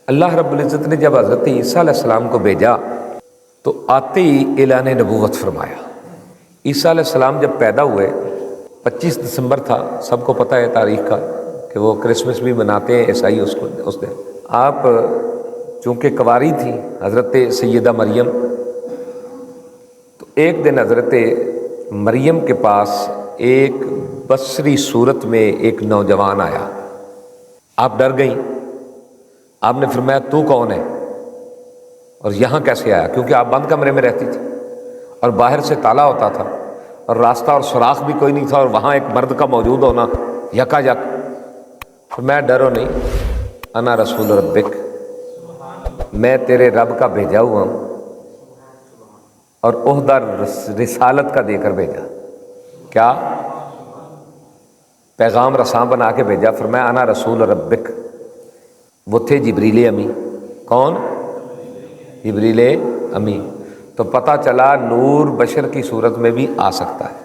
اللہ رب العزت نے جب حضرت عیسیٰ علیہ السلام کو بھیجا تو آتے ہی اعلان نبوت فرمایا۔ عیسیٰ علیہ السلام جب پیدا ہوئے 25 دسمبر تھا، سب کو پتہ ہے تاریخ کا کہ وہ کرسمس بھی مناتے ہیں عیسائی اس دن۔ آپ چونکہ کنواری تھی حضرت سیدہ مریم، تو ایک دن حضرت مریم کے پاس ایک بصری صورت میں ایک نوجوان آیا۔ آپ ڈر گئیں، آپ نے فرمایا تو کون ہے اور یہاں کیسے آیا؟ کیونکہ آپ بند کمرے میں رہتی تھی اور باہر سے تالا ہوتا تھا اور راستہ اور سوراخ بھی کوئی نہیں تھا، اور وہاں ایک مرد کا موجود ہونا یکا یک۔ فرمایا ڈرو نہیں، انا رسول ربک، میں تیرے رب کا بھیجا ہوا ہوں، اور عہدہ رسالت کا دے کر بھیجا۔ کیا؟ پیغام رساں بنا کے بھیجا۔ فرمایا انا رسول ربک۔ وہ تھے جبریل امی۔ کون؟ جبریل امی۔ تو پتہ چلا نور بشر کی صورت میں بھی آ سکتا ہے،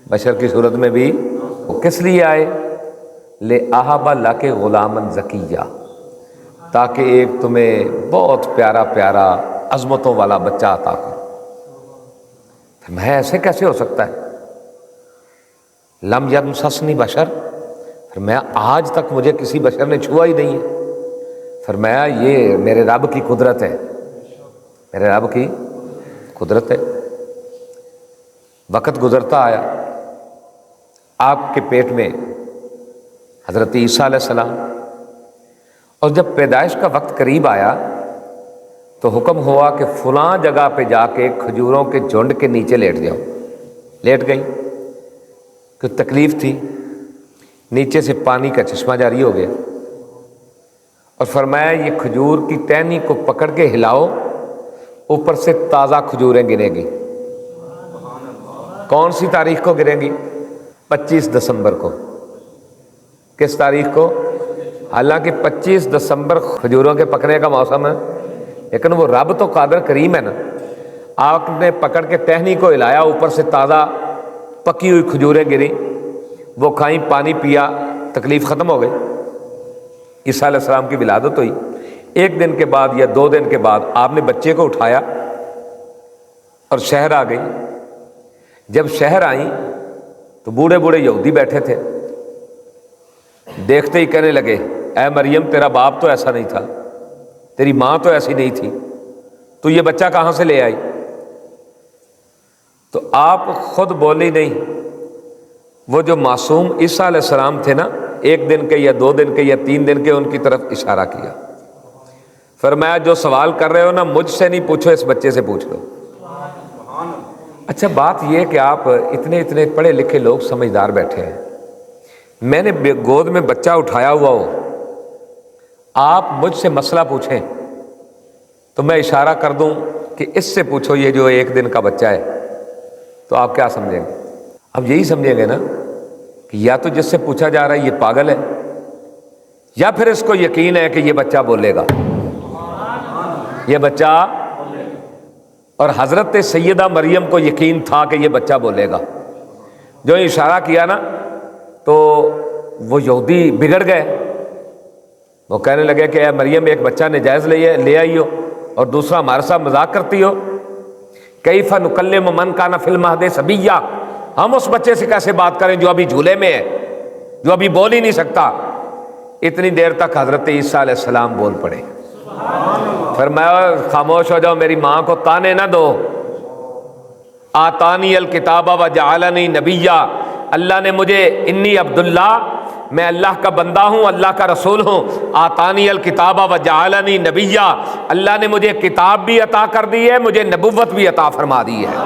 بشر کی صورت میں بھی۔ وہ کس لیے آئے؟ لے اہب لک غلاما زکیہ، تاکہ ایک تمہیں بہت پیارا پیارا عظمتوں والا بچہ عطا کرو۔ میں ایسے کیسے ہو سکتا ہے؟ لم یمسسنی بشر، فرمایا آج تک مجھے کسی بشر نے چھوا ہی نہیں ہے۔ فرمایا یہ میرے رب کی قدرت ہے، میرے رب کی قدرت ہے۔ وقت گزرتا آیا، آپ کے پیٹ میں حضرت عیسیٰ علیہ السلام، اور جب پیدائش کا وقت قریب آیا تو حکم ہوا کہ فلاں جگہ پہ جا کے کھجوروں کے جھنڈ کے نیچے لیٹ جاؤ۔ لیٹ گئی، کچھ تکلیف تھی، نیچے سے پانی کا چشمہ جاری ہو گیا، اور فرمایا یہ کھجور کی ٹہنی کو پکڑ کے ہلاؤ، اوپر سے تازہ کھجوریں گریں گی۔ کون سی تاریخ کو گریں گی؟ 25 دسمبر کو۔ کس تاریخ کو؟ حالانکہ 25 دسمبر کھجوروں کے پکنے کا موسم ہے، لیکن وہ رب تو قادر کریم ہے نا۔ آپ نے پکڑ کے ٹہنی کو ہلایا، اوپر سے تازہ پکی ہوئی کھجوریں گریں، وہ کھائیں، پانی پیا، تکلیف ختم ہو گئی۔ عیسیٰ علیہ السلام کی ولادت ہوئی۔ ایک دن کے بعد یا 2 دن کے بعد آپ نے بچے کو اٹھایا اور شہر آ گئی۔ جب شہر آئیں تو بوڑھے بوڑھے یہودی بیٹھے تھے، دیکھتے ہی کہنے لگے اے مریم تیرا باپ تو ایسا نہیں تھا، تیری ماں تو ایسی نہیں تھی، تو یہ بچہ کہاں سے لے آئی؟ تو آپ خود بولی نہیں، وہ جو معصوم عیسیٰ علیہ السلام تھے نا، 1 دن کے یا 2 دن کے یا 3 دن کے، ان کی طرف اشارہ کیا۔ فرمایا جو سوال کر رہے ہو نا مجھ سے نہیں پوچھو، اس بچے سے پوچھ لو۔ اچھا بات یہ کہ آپ اتنے پڑھے لکھے لوگ سمجھدار بیٹھے ہیں، میں نے گود میں بچہ اٹھایا ہوا ہو، آپ مجھ سے مسئلہ پوچھیں تو میں اشارہ کر دوں کہ اس سے پوچھو یہ جو 1 دن کا بچہ ہے، تو آپ کیا سمجھیں گے؟ اب یہی سمجھیں گے نا کہ یا تو جس سے پوچھا جا رہا ہے یہ پاگل ہے، یا پھر اس کو یقین ہے کہ یہ بچہ بولے گا، یہ بچہ۔ اور حضرت سیدہ مریم کو یقین تھا کہ یہ بچہ بولے گا۔ جو اشارہ کیا نا تو وہ یہودی بگڑ گئے، وہ کہنے لگے کہ اے مریم ایک بچہ نجائز لے آئی ہو اور دوسرا ہمارے ساتھ مذاق کرتی ہو۔ کیف نکلم من کان فی المہد صبیا، ہم اس بچے سے کیسے بات کریں جو ابھی جھولے میں ہے، جو ابھی بول ہی نہیں سکتا۔ اتنی دیر تک حضرت عیسیٰ علیہ السلام بول پڑے۔ فرمایا خاموش ہو جاؤ، میری ماں کو تانے نہ دو۔ آتانی الکتاب وجعلنی نبیا، اللہ نے مجھے، انی عبداللہ، میں اللہ کا بندہ ہوں، اللہ کا رسول ہوں۔ آتانی الکتاب وجعلنی نبیا، اللہ نے مجھے کتاب بھی عطا کر دی ہے، مجھے نبوت بھی عطا فرما دی ہے۔